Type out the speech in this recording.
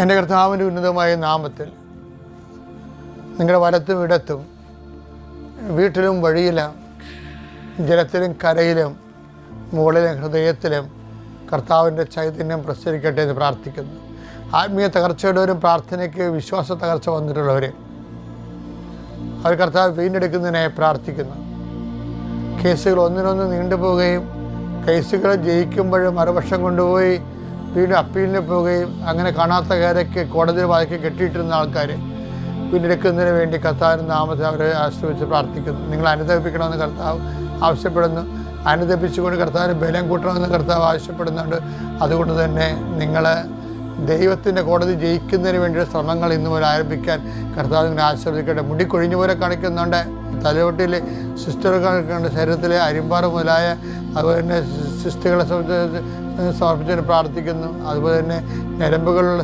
എൻ്റെ കർത്താവിൻ്റെ ഉന്നതമായ നാമത്തിൽ നിങ്ങളുടെ വലത്തും ഇടത്തും, വീട്ടിലും വഴിയിലും, ജലത്തിലും കരയിലും, മുകളിലും ഹൃദയത്തിലും കർത്താവിൻ്റെ ചൈതന്യം പ്രസരിക്കട്ടെ എന്ന് പ്രാർത്ഥിക്കുന്നു. ആത്മീയ തകർച്ചയുള്ളവരും പ്രാർത്ഥനയ്ക്ക് വിശ്വാസ തകർച്ച വന്നിട്ടുള്ളവർ അവർ കർത്താവ് വീണ്ടെടുക്കുന്നതിനായി പ്രാർത്ഥിക്കുന്നു. കേസുകൾ ഒന്നിനൊന്ന് നീണ്ടുപോവുകയും കേസുകൾ ജയിക്കുമ്പോഴും മറുപക്ഷം കൊണ്ടുപോയി വീണ്ടും അപ്പീലിന് പോവുകയും അങ്ങനെ കാണാത്ത കാര്യക്ക് കോടതി വാതിക്ക് കെട്ടിയിട്ടിരുന്ന ആൾക്കാർ വീണ്ടെടുക്കുന്നതിന് വേണ്ടി കർത്താവിൻ്റെ നാമത്തിൽ അവരെ ആശ്രയിച്ച് പ്രാർത്ഥിക്കുന്നു. നിങ്ങൾ അനുദപിക്കണമെന്ന് കർത്താവ് ആവശ്യപ്പെടുന്നു. അനുദപിച്ചുകൊണ്ട് കർത്താവിന് ബലം കൂട്ടണമെന്ന് കർത്താവ് ആവശ്യപ്പെടുന്നുണ്ട്. അതുകൊണ്ട് തന്നെ നിങ്ങൾ ദൈവത്തിൻ്റെ കോടതി ജയിക്കുന്നതിന് വേണ്ടിയുള്ള ശ്രമങ്ങൾ ഇന്നു പോലെ ആരംഭിക്കാൻ കർത്താവ് നിങ്ങളെ ആശീർവദിക്കട്ടെ. മുടി കൊഴിഞ്ഞു പോലെ കാണിക്കുന്നുണ്ട്. തലയോട്ടിലെ സിസ്റ്ററുകളുടെ ശരീരത്തിലെ അരിമ്പാറ മുതലായ അതുപോലെ തന്നെ സിസ്റ്റുകളെ സമർപ്പിച്ചുകൊണ്ട് പ്രാർത്ഥിക്കുന്നു. അതുപോലെ തന്നെ ഞരമ്പുകളുള്ള